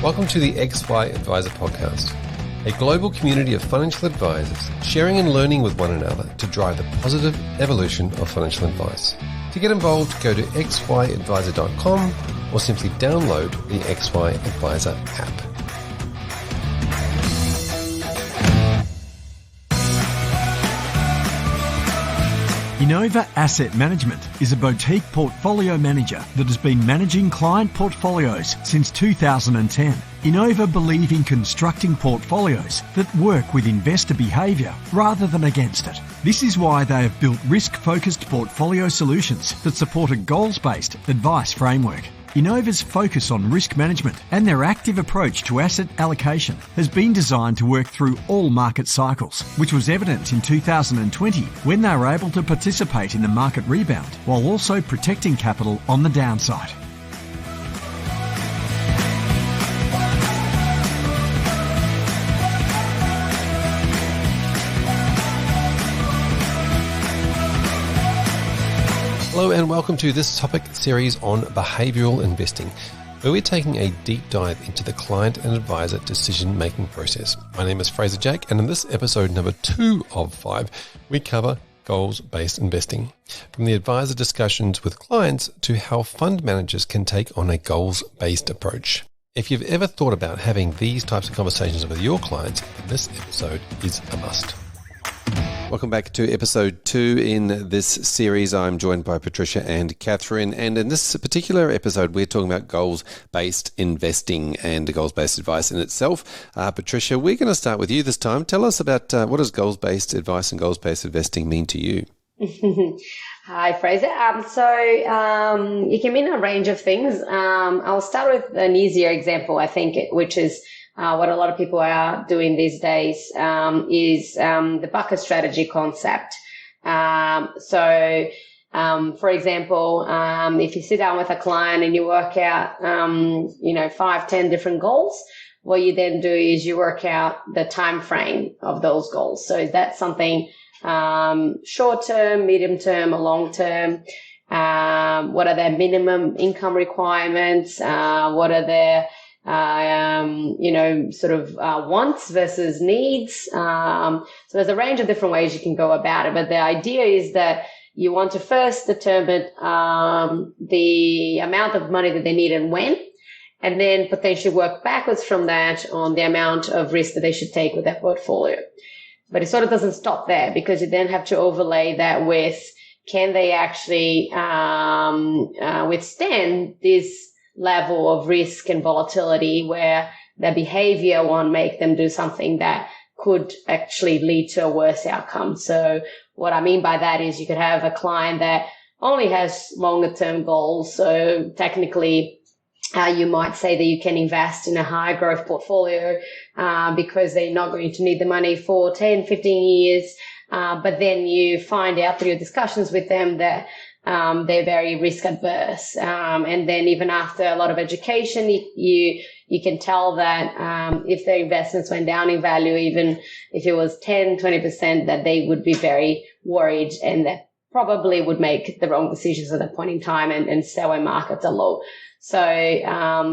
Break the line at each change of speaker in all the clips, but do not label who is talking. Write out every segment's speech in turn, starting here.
Welcome to the XY Advisor Podcast, a global community of financial advisors sharing and learning with one another to drive the positive evolution of financial advice. To get involved, go to xyadvisor.com or simply download the XY Advisor app.
Innova Asset Management is a boutique portfolio manager that has been managing client portfolios since 2010. Innova believe in constructing portfolios that work with investor behaviour rather than against it. This is why they have built risk-focused portfolio solutions that support a goals-based advice framework. Innova's focus on risk management and their active approach to asset allocation has been designed to work through all market cycles, which was evident in 2020 when they were able to participate in the market rebound while also protecting capital on the downside.
Hello and welcome to this topic series on behavioural investing, where we're taking a deep dive into the client and advisor decision-making process. My name is Fraser Jack, and in this episode number 2 of 5, we cover goals-based investing. From the advisor discussions with clients to how fund managers can take on a goals-based approach. If you've ever thought about having these types of conversations with your clients, this episode is a must. Welcome back to episode 2 in this series. I'm joined by Patricia and Katherine, and in this particular episode we're talking about goals-based investing and goals-based advice in itself. Patricia, we're going to start with you this time. Tell us about what does goals-based advice and goals-based investing mean to you?
Hi, Fraser. It can mean a range of things. I'll start with an easier example, I think, which is what a lot of people are doing these days is the bucket strategy concept. For example, if you sit down with a client and you work out, 5-10 different goals, what you then do is you work out the time frame of those goals. So is that something short term, medium term, or long term? What are their minimum income requirements? What are their wants versus needs. So there's a range of different ways you can go about it. But the idea is that you want to first determine the amount of money that they need and when, and then potentially work backwards from that on the amount of risk that they should take with their portfolio. But it sort of doesn't stop there, because you then have to overlay that with, can they actually withstand this level of risk and volatility where their behavior won't make them do something that could actually lead to a worse outcome. So what I mean by that is you could have a client that only has longer term goals. So technically, you might say that you can invest in a high growth portfolio because they're not going to need the money for 10, 15 years. But then you find out through your discussions with them that they're very risk adverse. And then even after a lot of education, you can tell that if their investments went down in value, even if it was 10, 20%, that they would be very worried and that probably would make the wrong decisions at that point in time and sell when markets are low. So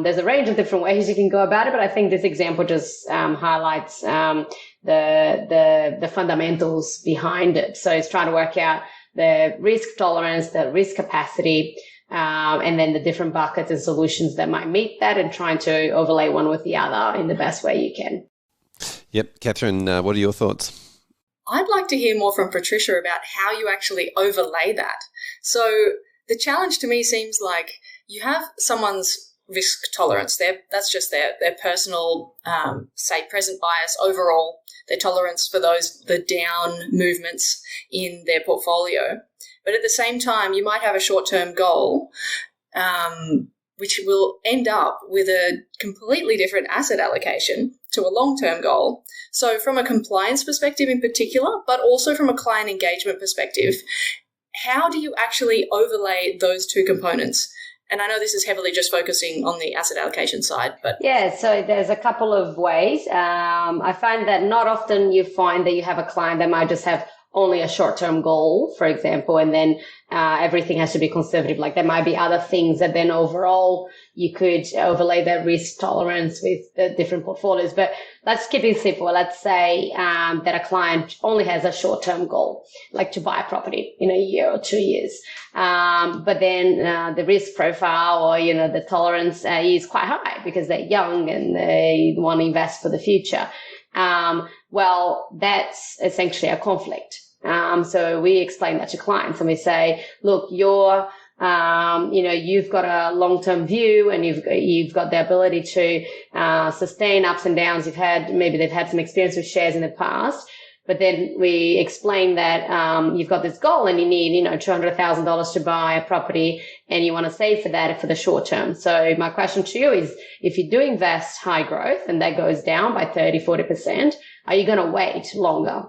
there's a range of different ways you can go about it, but I think this example just highlights the fundamentals behind it. So it's trying to work out the risk tolerance, the risk capacity, and then the different buckets and solutions that might meet that, and trying to overlay one with the other in the best way you can.
Yep. Katherine, what are your thoughts?
I'd like to hear more from Patricia about how you actually overlay that. So the challenge to me seems like you have someone's risk tolerance. That's just their personal, present bias overall, their tolerance for the down movements in their portfolio. But at the same time, you might have a short-term goal, which will end up with a completely different asset allocation to a long-term goal. So from a compliance perspective in particular, but also from a client engagement perspective, how do you actually overlay those two components? And I know this is heavily just focusing on the asset allocation side, but...
Yeah, so there's a couple of ways. I find that not often you find that you have a client that might just have only a short-term goal, for example, and then everything has to be conservative. Like there might be other things that then overall you could overlay that risk tolerance with the different portfolios. But let's keep it simple. Let's say that a client only has a short-term goal, like to buy a property in a year or 2 years. But then the risk profile or, the tolerance is quite high because they're young and they want to invest for the future. Well, that's essentially a conflict. So we explain that to clients and we say, look, you've got a long-term view and you've got the ability to sustain ups and downs. Maybe they've had some experience with shares in the past, but then we explain that you've got this goal and you need, $200,000 to buy a property and you want to save for that for the short term. So my question to you is, if you do invest high growth and that goes down by 30-40%, are you going to wait longer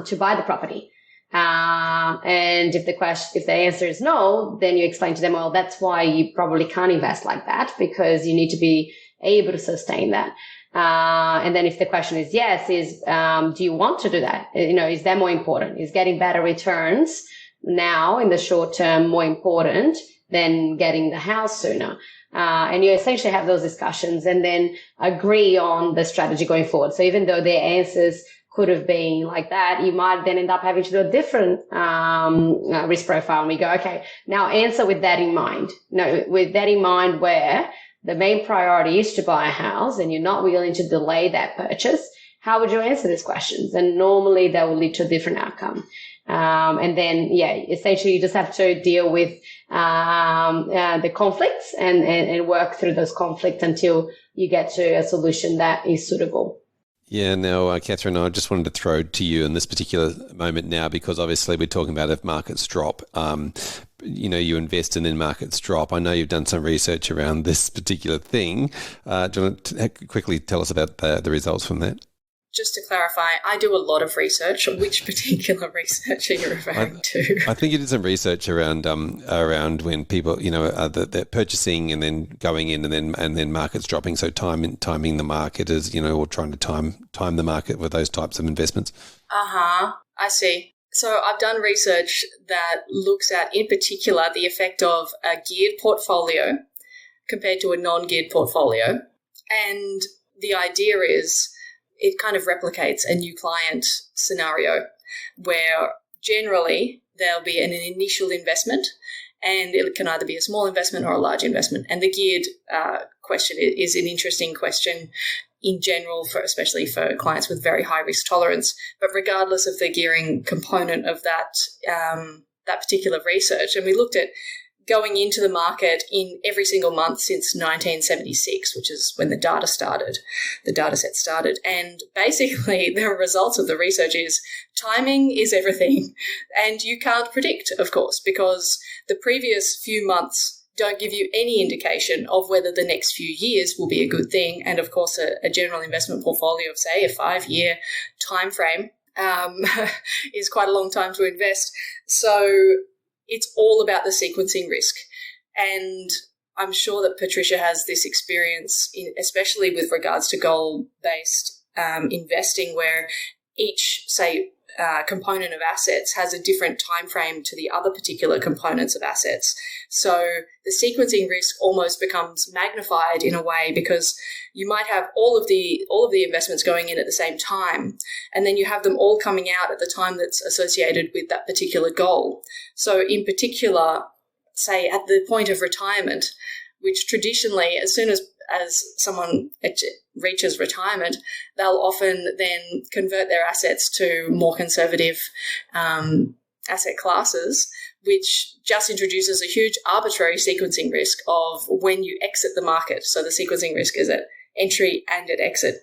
to buy the property? And if the answer is no, then you explain to them, well, that's why you probably can't invest like that, because you need to be able to sustain that. And then if the question is yes, do you want to do that? Is that more important? Is getting better returns now in the short term more important than getting the house sooner? And you essentially have those discussions and then agree on the strategy going forward. So even though their answers could have been like that, you might then end up having to do a different risk profile. And we go, okay, now answer with that in mind. With that in mind where the main priority is to buy a house and you're not willing to delay that purchase. How would you answer these questions? And normally that will lead to a different outcome. And then, essentially you just have to deal with the conflicts and work through those conflicts until you get to a solution that is suitable.
Yeah, now, Katherine, I just wanted to throw to you in this particular moment now, because obviously we're talking about if markets drop, you invest and then markets drop. I know you've done some research around this particular thing. Do you want to quickly tell us about the results from that?
Just to clarify, I do a lot of research. Which particular research are you referring to? I
think you did some research around when people, they're purchasing and then going in and then markets dropping. So timing the market is, or trying to time the market with those types of investments. I
see. So I've done research that looks at, in particular, the effect of a geared portfolio compared to a non-geared portfolio. And the idea is it kind of replicates a new client scenario where generally there'll be an initial investment, and it can either be a small investment or a large investment. And the geared question is an interesting question in general, especially for clients with very high risk tolerance. But regardless of the gearing component of that particular research, and we looked at going into the market in every single month since 1976, which is when the data set started. And basically the results of the research is timing is everything. And you can't predict, of course, because the previous few months don't give you any indication of whether the next few years will be a good thing. And of course, a general investment portfolio of, say, a 5-year time frame is quite a long time to invest. So it's all about the sequencing risk. And I'm sure that Patricia has this experience, especially with regards to goal-based investing, where each, component of assets has a different time frame to the other particular components of assets. So the sequencing risk almost becomes magnified in a way, because you might have all of the investments going in at the same time, and then you have them all coming out at the time that's associated with that particular goal. So in particular, say at the point of retirement, which traditionally, as soon as someone reaches retirement, they'll often then convert their assets to more conservative asset classes, which just introduces a huge arbitrary sequencing risk of when you exit the market. So the sequencing risk is at entry and at exit.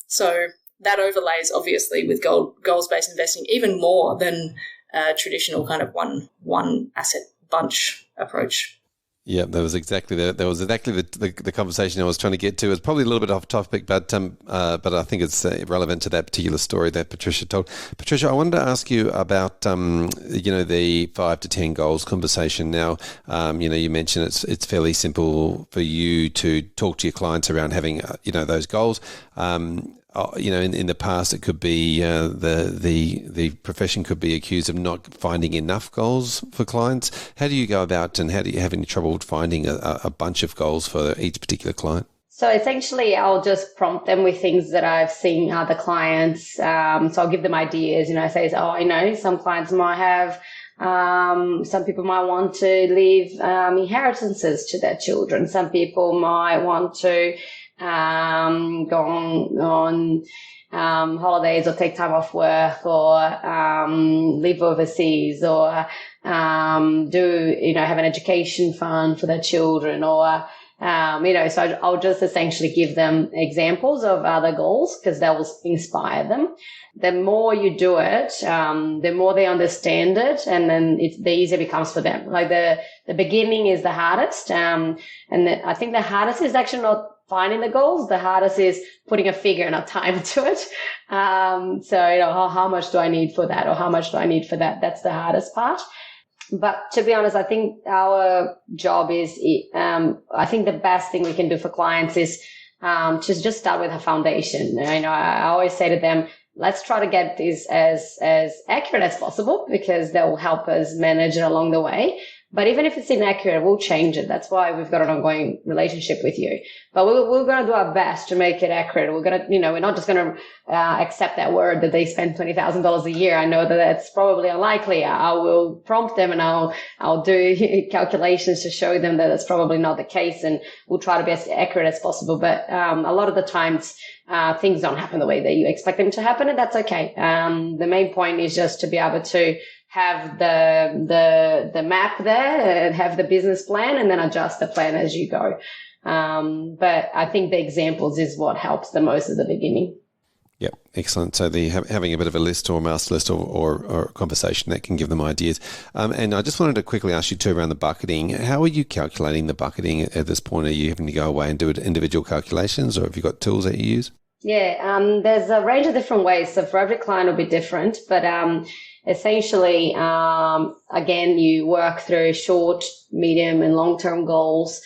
So that overlays obviously with goals-based investing even more than a traditional kind of one asset bunch approach.
Yeah, that was exactly the conversation I was trying to get to. It's probably a little bit off topic, but I think it's relevant to that particular story that Patricia told. Patricia, I wanted to ask you about the 5 to 10 goals conversation. Now, you mentioned it's fairly simple for you to talk to your clients around having those goals. in the past, it could be the profession could be accused of not finding enough goals for clients. How do you go about, and how do you have any trouble finding a bunch of goals for each particular client?
So essentially, I'll just prompt them with things that I've seen other clients. So I'll give them ideas. I say, some clients might have, some people might want to leave inheritances to their children. Some people might want to go on holidays or take time off work, or live overseas, or have an education fund for their children, or so I'll just essentially give them examples of other goals, because that will inspire them. The more you do it, the more they understand it, and then the easier it becomes for them. Like the beginning is the hardest, I think the hardest is actually not finding the goals. The hardest is putting a figure and a time to it. How much do I need for that, or how much do I need for that? That's the hardest part. But to be honest, I think our job is, I think the best thing we can do for clients is just start with a foundation. I always say to them, let's try to get this as accurate as possible, because that will help us manage it along the way. But even if it's inaccurate, we'll change it. That's why we've got an ongoing relationship with you. But we're going to do our best to make it accurate. We're going to, we're not just going to accept that word that they spend $20,000 a year. I know that that's probably unlikely. I will prompt them, and I'll do calculations to show them that that's probably not the case, and we'll try to be as accurate as possible. But a lot of the times, things don't happen the way that you expect them to happen, and that's okay. The main point is just to be able to have the map there and have the business plan, and then adjust the plan as you go. But I think the examples is what helps the most at the beginning.
Yep, excellent. So having a bit of a list or a master list or a conversation that can give them ideas. And I just wanted to quickly ask you too around the bucketing. How are you calculating the bucketing at this point? Are you having to go away and do individual calculations, or have you got tools that you use?
Yeah, there's a range of different ways. So for every client it'll be different, but essentially, again, you work through short, medium, and long-term goals.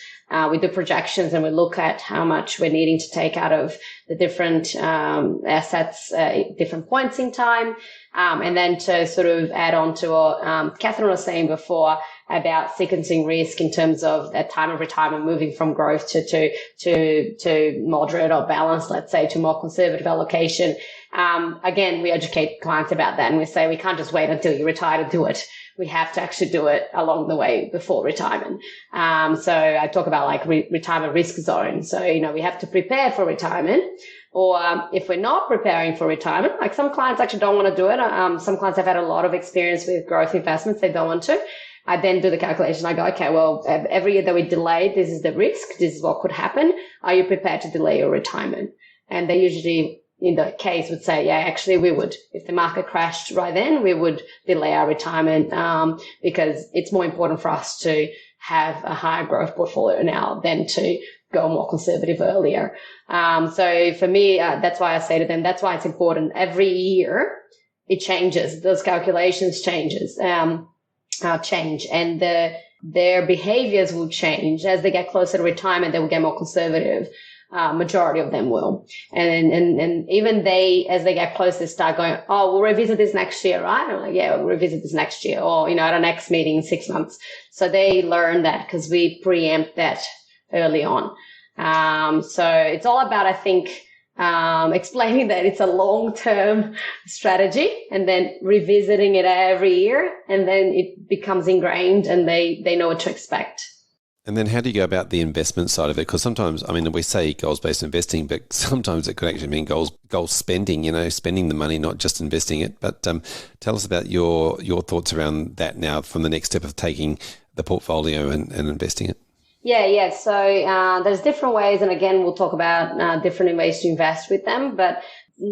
We do projections, and we look at how much we're needing to take out of the different assets at different points in time. And then to sort of add on to what Katherine was saying before about sequencing risk in terms of that time of retirement, moving from growth to moderate or balanced, let's say, to more conservative allocation. Again, we educate clients about that, and we say we can't just wait until you retire to do it. We have to actually do it along the way before retirement. So I talk about like retirement risk zone. So, we have to prepare for retirement, or if we're not preparing for retirement, like some clients actually don't want to do it. Some clients have had a lot of experience with growth investments. They don't want to. I then do the calculation. I go, okay, well, every year that we delay, this is the risk. This is what could happen. Are you prepared to delay your retirement? And they usually, in the case, would say, yeah, actually we would. If the market crashed right then, we would delay our retirement, because it's more important for us to have a higher growth portfolio now than to go more conservative earlier. So for me, that's why I say to them, that's why it's important. Every year it changes. Those calculations change, and their behaviors will change as they get closer to retirement. They will get more conservative. Majority of them will. And even as they get closer, start going, oh, we'll revisit this next year, right? I'm like, yeah, we'll revisit this next year, or, at our next meeting in 6 months. So they learn that because we preempt that early on. So it's all about, I think, explaining that it's a long-term strategy, and then revisiting it every year, and then it becomes ingrained, and they know what to expect.
And then how do you go about the investment side of it? Because sometimes, we say goals-based investing, but sometimes it could actually mean goals spending, spending the money, not just investing it. But tell us about your thoughts around that now from the next step of taking the portfolio and investing it.
Yeah. So there's different ways, and again, we'll talk about different ways to invest with them. But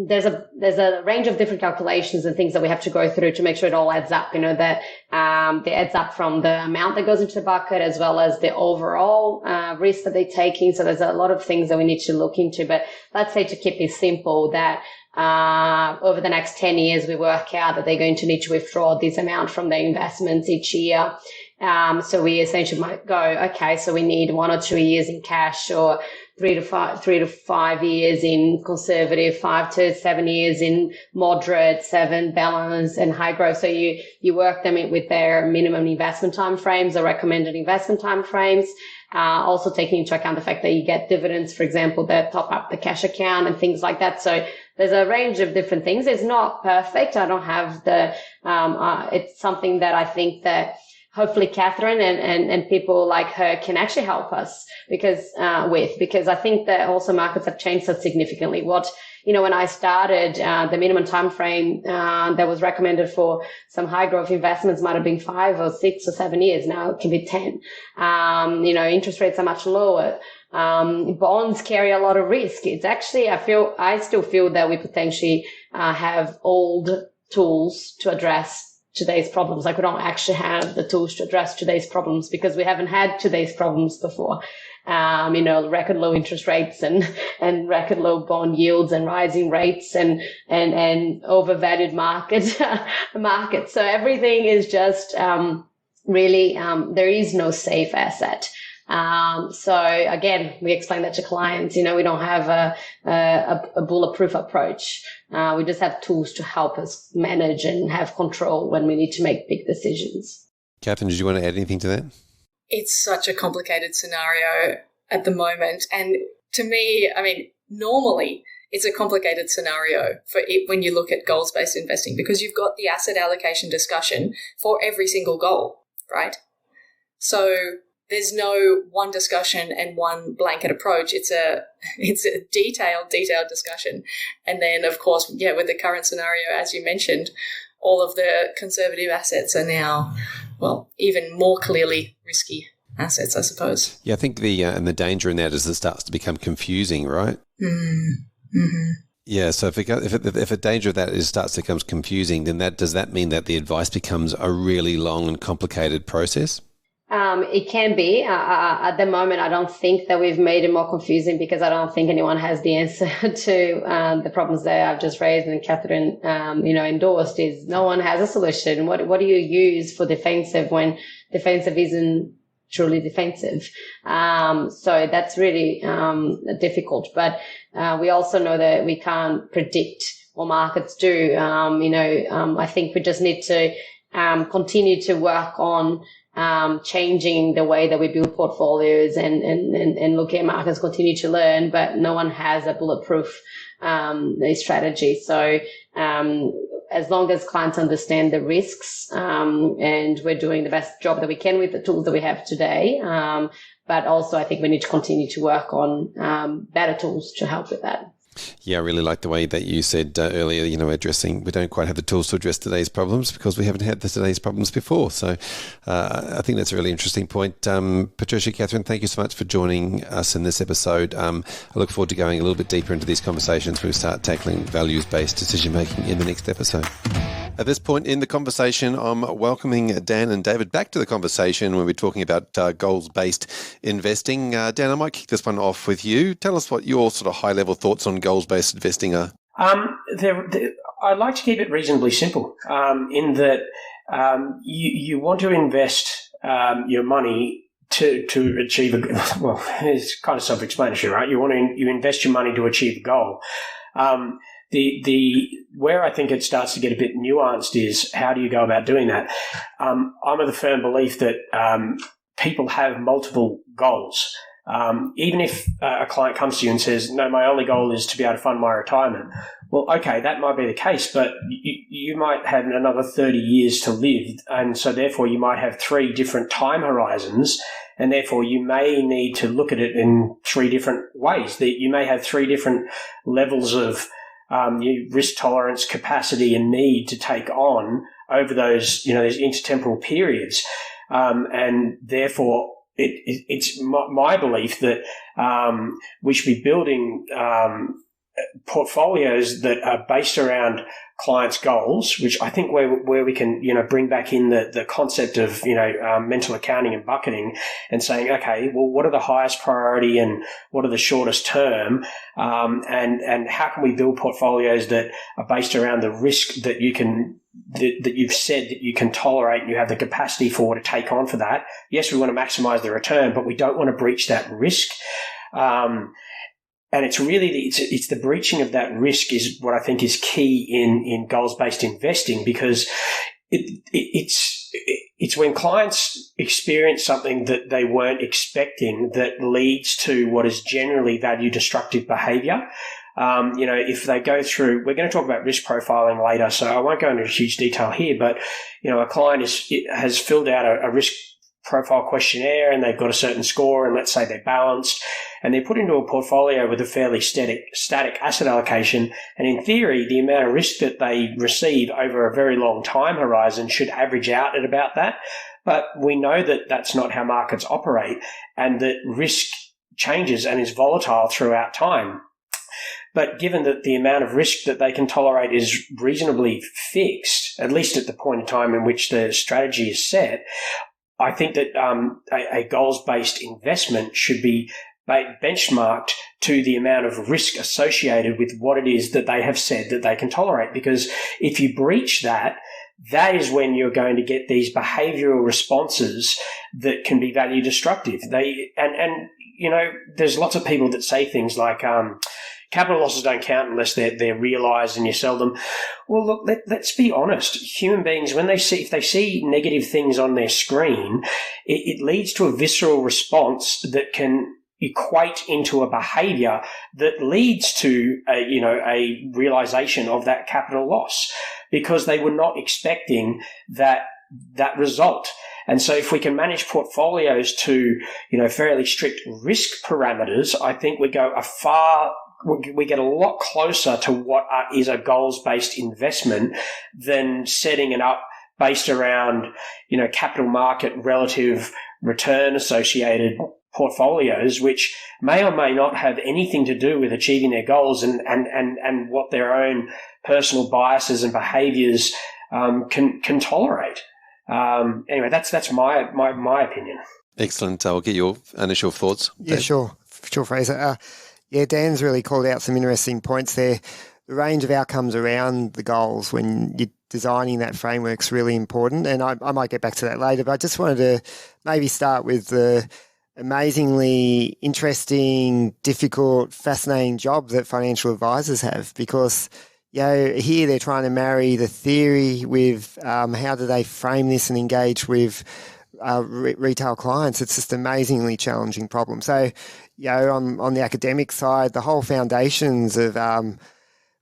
there's a range of different calculations and things that we have to go through to make sure it all adds up. That it adds up from the amount that goes into the bucket as well as the overall risk that they're taking. So there's a lot of things that we need to look into. But let's say, to keep it simple, that over the next 10 years, we work out that they're going to need to withdraw this amount from their investments each year. So we essentially might go, okay, so we need 1 or 2 years in cash, or 3 to 5 years in conservative, 5 to 7 years in moderate, 7 balanced and high growth. So you work them in with their minimum investment timeframes or recommended investment timeframes. Also taking into account the fact that you get dividends, for example, that top up the cash account and things like that. So there's a range of different things. It's not perfect. I don't have it's something that I think that hopefully Katherine and people like her can actually help us because I think that also markets have changed so significantly. When I started, the minimum time frame that was recommended for some high growth investments might have been 5 or 6 or 7 years. Now it can be 10. Interest rates are much lower. Bonds carry a lot of risk. It's actually, I still feel that we potentially have old tools to address today's problems. Like, we don't actually have the tools to address today's problems because we haven't had today's problems before. Record low interest rates and record low bond yields and rising rates and overvalued market. So everything is just, really, there is no safe asset. So again, we explain that to clients, we don't have a bulletproof approach. We just have tools to help us manage and have control when we need to make big decisions.
Katherine, did you want to add anything to that?
It's such a complicated scenario at the moment. And to me, normally it's a complicated scenario for it when you look at goals-based investing, because you've got the asset allocation discussion for every single goal, right? So there's no one discussion and one blanket approach. It's a detailed discussion. And then, of course, with the current scenario, as you mentioned, all of the conservative assets are now, even more clearly risky assets, I suppose.
Yeah, I think the danger in that is it starts to become confusing, right?
Mm-hmm.
Yeah, so if a danger of that starts to become confusing, then does that mean that the advice becomes a really long and complicated process?
It can be. At the moment, I don't think that we've made it more confusing because I don't think anyone has the answer to the problems that I've just raised and Katherine, endorsed. Is no one has a solution. What do you use for defensive when defensive isn't truly defensive? So that's really difficult. But we also know that we can't predict what markets do. I think we just need to continue to work on changing the way that we build portfolios and look at markets, continue to learn, but no one has a bulletproof strategy. So as long as clients understand the risks, and we're doing the best job that we can with the tools that we have today, but also I think we need to continue to work on better tools to help with that.
Yeah, I really like the way that you said earlier, we don't quite have the tools to address today's problems because we haven't had today's problems before. So I think that's a really interesting point. Patricia, Katherine, thank you so much for joining us in this episode. I look forward to going a little bit deeper into these conversations when we start tackling values-based decision-making in the next episode. At this point in the conversation, I'm welcoming Dan and David back to the conversation when we're talking about goals-based investing. Dan, I might kick this one off with you. Tell us what your sort of high-level thoughts on goals-based investing are.
I'd like to keep it reasonably simple in that you want to invest your money to achieve it's kind of self-explanatory, right? You invest your money to achieve a goal. Where I think it starts to get a bit nuanced is how do you go about doing that? I'm of the firm belief that people have multiple goals. Even if a client comes to you and says, no, my only goal is to be able to fund my retirement. Well, okay, that might be the case, but you might have another 30 years to live. And so therefore you might have 3 different time horizons. And therefore you may need to look at it in 3 different ways. That you may have 3 different levels of risk tolerance, capacity and need to take on over those intertemporal periods. And therefore it's my belief that we should be building portfolios that are based around clients' goals, which I think where we can bring back in the concept of mental accounting and bucketing and saying, okay, well, what are the highest priority and what are the shortest term, and how can we build portfolios that are based around the risk that you can that you've said that you can tolerate and you have the capacity for to take on for that. Yes, we want to maximize the return, but we don't want to breach that risk. And it's really it's the breaching of that risk is what I think is key in goals-based investing, because it's when clients experience something that they weren't expecting that leads to what is generally value-destructive behavior. If they go through, we're going to talk about risk profiling later, so I won't go into huge detail here, but, a client has filled out a risk profile questionnaire and they've got a certain score, and let's say they're balanced, and they're put into a portfolio with a fairly static asset allocation. And in theory, the amount of risk that they receive over a very long time horizon should average out at about that. But we know that that's not how markets operate, and that risk changes and is volatile throughout time. But given that the amount of risk that they can tolerate is reasonably fixed, at least at the point in time in which the strategy is set, I think that a goals-based investment should be benchmarked to the amount of risk associated with what it is that they have said that they can tolerate. Because if you breach that, that is when you're going to get these behavioural responses that can be value destructive. There's lots of people that say things like, capital losses don't count unless they're realised and you sell them. Well, look, let's be honest. Human beings, if they see negative things on their screen, it leads to a visceral response that can equate into a behaviour that leads to a realisation of that capital loss, because they were not expecting that result. And so if we can manage portfolios to, fairly strict risk parameters, I think we get a lot closer to what is a goals-based investment than setting it up based around, capital market relative return associated portfolios, which may or may not have anything to do with achieving their goals and what their own personal biases and behaviours can tolerate. Anyway, that's my opinion.
Excellent. I'll get your initial thoughts.
Yeah,
Dave.
sure, Fraser. Dan's really called out some interesting points there. The range of outcomes around the goals when you're designing that framework's really important, and I might get back to that later, but I just wanted to maybe start with the amazingly interesting, difficult, fascinating job that financial advisors have, because here they're trying to marry the theory with how do they frame this and engage with retail clients. It's just an amazingly challenging problem. So, on the academic side, the whole foundations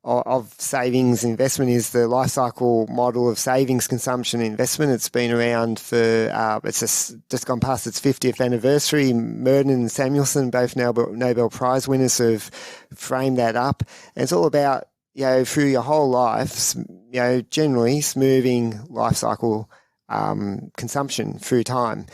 of savings investment is the life cycle model of savings, consumption, investment. It's been around for, it's just gone past its 50th anniversary. Merton and Samuelson, both Nobel Prize winners, have framed that up. And it's all about, through your whole life, generally smoothing life cycle consumption through time.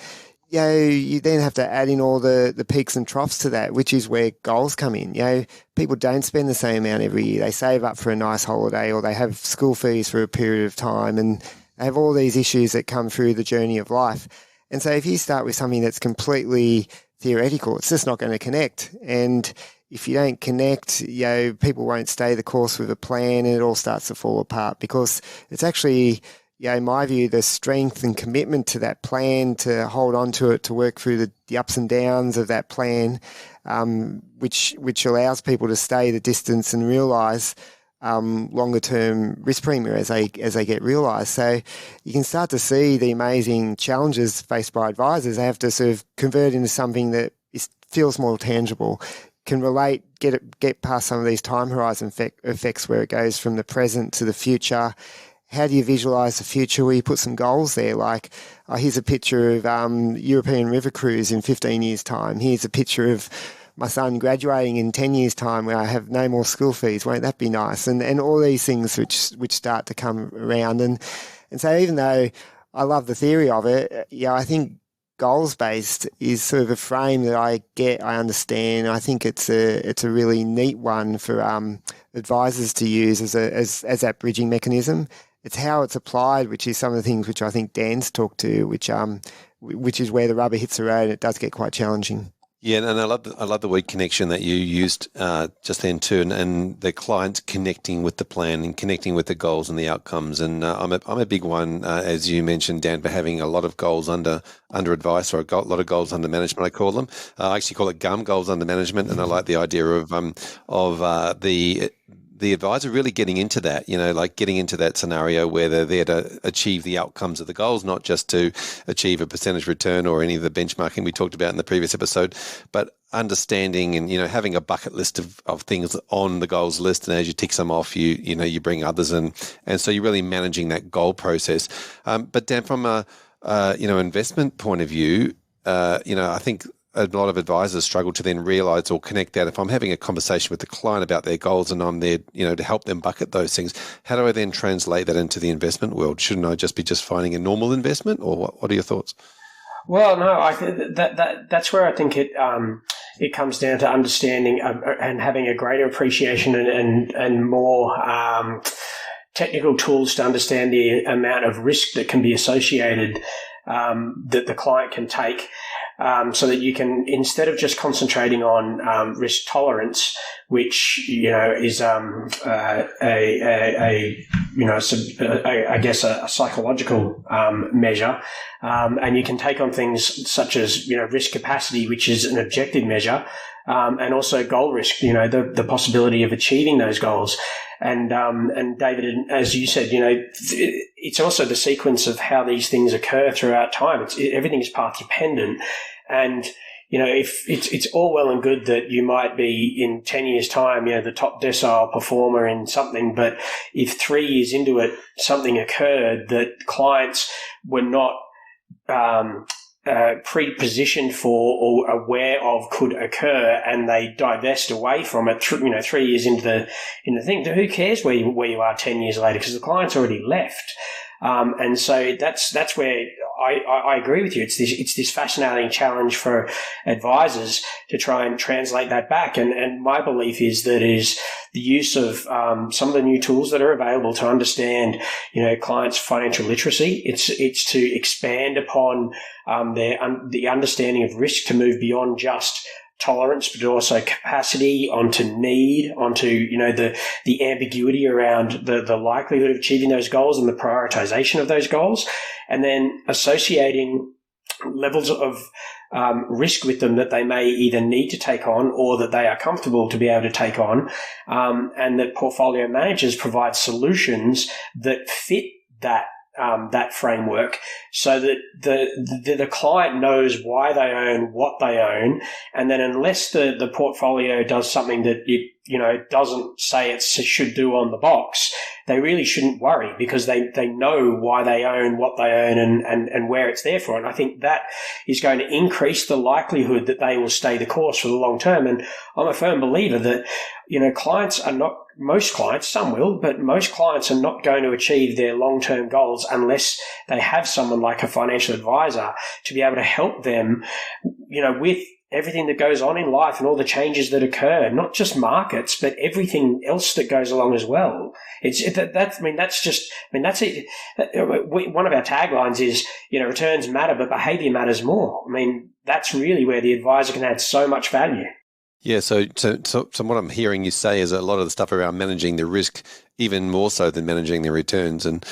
You then have to add in all the peaks and troughs to that, which is where goals come in. People don't spend the same amount every year. They save up for a nice holiday, or they have school fees for a period of time, and they have all these issues that come through the journey of life. And so if you start with something that's completely theoretical, it's just not going to connect. And if you don't connect, people won't stay the course with a plan, and it all starts to fall apart, because it's actually, in my view, the strength and commitment to that plan, to hold on to it, to work through the ups and downs of that plan, which allows people to stay the distance and realise longer term risk premium as they get realised. So you can start to see the amazing challenges faced by advisors. They have to sort of convert into something that feels more tangible, can relate, get past some of these time horizon effects where it goes from the present to the future. How do you visualise the future? Well, you put some goals there, like, here's a picture of European River Cruise in 15 years' time. Here's a picture of my son graduating in 10 years' time where I have no more school fees. Won't that be nice? And all these things which start to come around. And so even though I love the theory of it, I think goals-based is sort of a frame that I understand. I think it's a really neat one for advisors to use as that bridging mechanism. It's how it's applied, which is some of the things which I think Dan's talked to, which is where the rubber hits the road and it does get quite challenging.
Yeah, and I love the word connection that you used just then too, and the client connecting with the plan and connecting with the goals and the outcomes. And I'm a big one, as you mentioned, Dan, for having a lot of goals under advice, or a lot of goals under management. I call them. I actually call it goals under management, and I like the idea of the advisor really getting into that, like getting into that scenario where they're there to achieve the outcomes of the goals, not just to achieve a percentage return or any of the benchmarking we talked about in the previous episode, but understanding and, having a bucket list of things on the goals list. And as you tick some off, you bring others in. And so you're really managing that goal process. But Dan, from a, investment point of view, I think a lot of advisors struggle to then realise or connect that if I'm having a conversation with the client about their goals and I'm there, to help them bucket those things, how do I then translate that into the investment world? Shouldn't I just be finding a normal investment, or what are your thoughts?
Well, no, that's where I think it comes down to understanding and having a greater appreciation and more technical tools to understand the amount of risk that can be associated that the client can take. So that you can, instead of just concentrating on risk tolerance, which is I guess a psychological measure, and you can take on things such as risk capacity, which is an objective measure, and also goal risk, the possibility of achieving those goals. And David, as you said, it's also the sequence of how these things occur throughout time. Everything is path dependent. And, if it's all well and good that you might be in 10 years' time, the top decile performer in something, but if 3 years into it, something occurred that clients were not pre-positioned for or aware of could occur, and they divest away from it, 3 years into the thing, who cares where you are 10 years later, because the client's already left. And so that's where I agree with you. It's this fascinating challenge for advisors to try and translate that back. And my belief is that is the use of some of the new tools that are available to understand, clients' financial literacy. It's to expand upon the understanding of risk, to move beyond just tolerance, but also capacity, onto need, onto the ambiguity around the likelihood of achieving those goals and the prioritization of those goals, and then associating levels of risk with them that they may either need to take on or that they are comfortable to be able to take on, and that portfolio managers provide solutions that fit that framework, so that the client knows why they own what they own, and then unless the portfolio does something that it doesn't say it should do on the box, they really shouldn't worry, because they know why they own what they own and where it's there for. And I think that is going to increase the likelihood that they will stay the course for the long term. And I'm a firm believer that clients are not, most clients, some will, but most clients are not going to achieve their long-term goals unless they have someone like a financial advisor to be able to help them, with everything that goes on in life and all the changes that occur, not just markets, but everything else that goes along as well. That's it. One of our taglines is, returns matter, but behavior matters more. That's really where the advisor can add so much value.
Yeah, so what I'm hearing you say is a lot of the stuff around managing the risk, even more so than managing the returns, and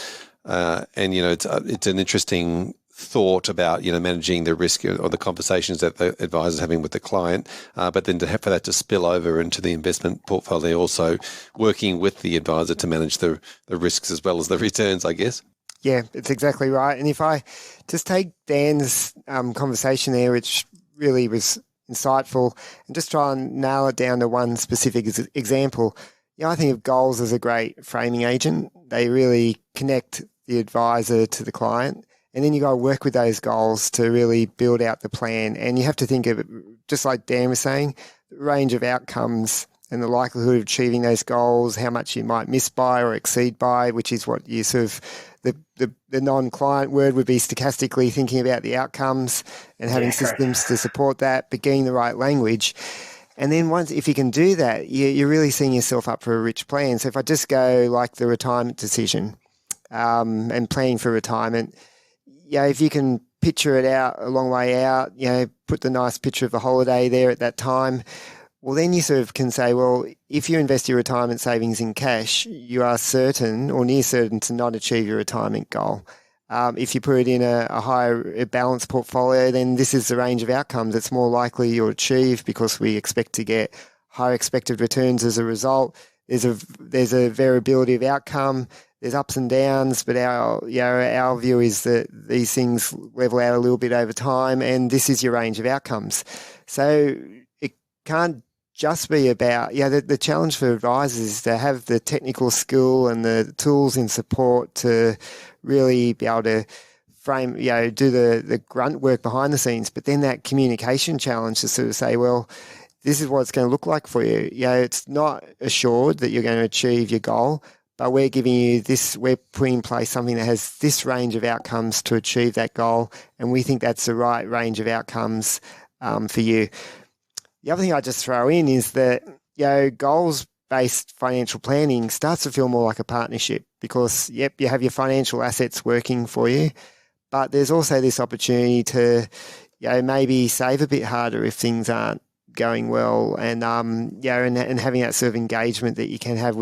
it's an interesting thought about managing the risk or the conversations that the advisor is having with the client, but then for that to spill over into the investment portfolio, also working with the advisor to manage the risks as well as the returns, I guess.
Yeah, it's exactly right. And if I just take Dan's conversation there, which really was insightful, and just try and nail it down to one specific example. I think of goals as a great framing agent. They really connect the advisor to the client, and then you got to work with those goals to really build out the plan. And you have to think of it, just like Dan was saying, the range of outcomes and the likelihood of achieving those goals, how much you might miss by or exceed by, which is what you sort of, the non-client word would be stochastically thinking about the outcomes and having systems to support that, but getting the right language. And then if you can do that, you're really setting yourself up for a rich plan. So if I just go like the retirement decision and planning for retirement, if you can picture it out a long way out, put the nice picture of the holiday there at that time. Well, then you sort of can say, well, if you invest your retirement savings in cash, you are certain or near certain to not achieve your retirement goal. If you put it in a higher balanced portfolio, then this is the range of outcomes it's more likely you'll achieve because we expect to get higher expected returns as a result. There's a variability of outcome. There's ups and downs, but our view is that these things level out a little bit over time, and this is your range of outcomes. So it can't just be about, the challenge for advisors is to have the technical skill and the tools in support to really be able to frame, do the grunt work behind the scenes, but then that communication challenge to sort of say, well, this is what it's going to look like for you. It's not assured that you're going to achieve your goal, but we're giving you this, we're putting in place something that has this range of outcomes to achieve that goal, and we think that's the right range of outcomes for you. The other thing I just throw in is that, goals-based financial planning starts to feel more like a partnership because, you have your financial assets working for you, but there's also this opportunity to, maybe save a bit harder if things aren't going well, and and having that sort of engagement that you can have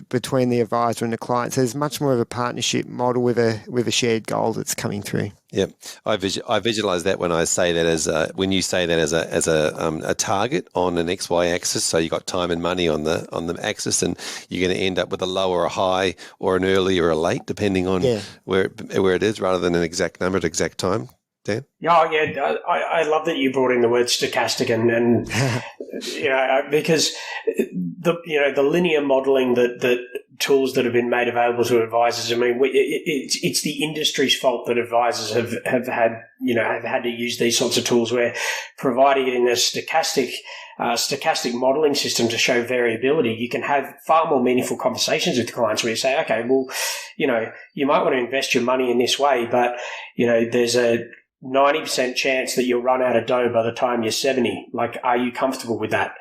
between the advisor and the client. So there's much more of a partnership model with a shared goal that's coming through.
Yep, I visualize that when I say that when you say that as a target on an XY axis. So you got time and money on the axis, and you're going to end up with a low or a high or an early or a late, depending on where it is, rather than an exact number at exact time. Dan?
I love that you brought in the word stochastic and because the linear modelling that tools that have been made available to advisors. I mean, it's the industry's fault that advisors have had to use these sorts of tools. Where providing it in a stochastic modelling system to show variability, you can have far more meaningful conversations with clients where you say, okay, well, you might want to invest your money in this way, but there's a 90% chance that you'll run out of dough by the time you're 70. Like, are you comfortable with that?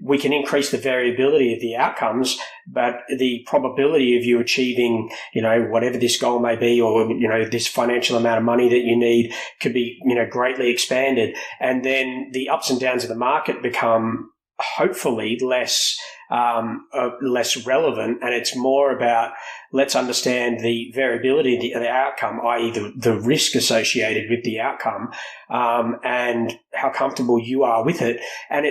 We can increase the variability of the outcomes, but the probability of you achieving, whatever this goal may be, or, this financial amount of money that you need could be, greatly expanded. And then the ups and downs of the market become hopefully less relevant, and it's more about let's understand the variability of the outcome, i.e. the risk associated with the outcome, and how comfortable you are with it. And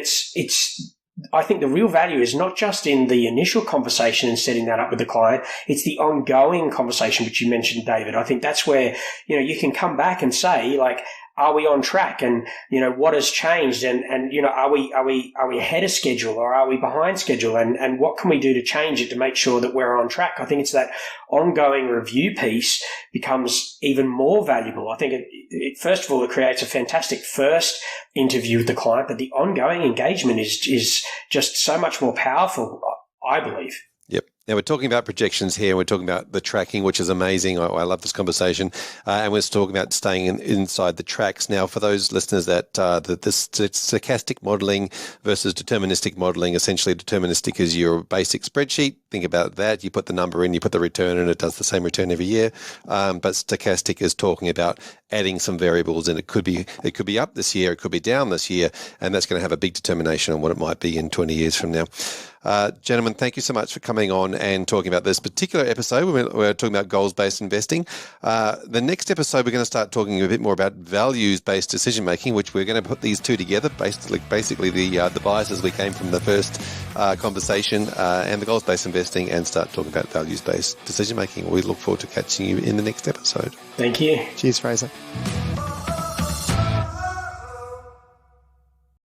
I think the real value is not just in the initial conversation and setting that up with the client, it's the ongoing conversation, which you mentioned, David. I think that's where, you can come back and say, like, are we on track? And, what has changed? And, are we ahead of schedule, or are we behind schedule? And what can we do to change it to make sure that we're on track? I think it's that ongoing review piece becomes even more valuable. I think it first of all, it creates a fantastic first interview with the client, but the ongoing engagement is just so much more powerful, I believe.
Yep. Now, we're talking about projections here. We're talking about the tracking, which is amazing. I love this conversation. And we're talking about staying inside the tracks. Now, for those listeners that this stochastic modelling versus deterministic modelling, essentially deterministic is your basic spreadsheet. Think about that. You put the number in, you put the return in, it does the same return every year. But stochastic is talking about adding some variables, and it could be up this year, it could be down this year, and that's going to have a big determination on what it might be in 20 years from now. Gentlemen, thank you so much for coming on and talking about this particular episode. We're talking about goals-based investing. The next episode, we're going to start talking a bit more about values-based decision-making, which we're going to put these two together, basically the biases we came from the first conversation and the goals-based investing, and start talking about values-based decision-making. We look forward to catching you in the next episode.
Thank you.
Cheers, Fraser.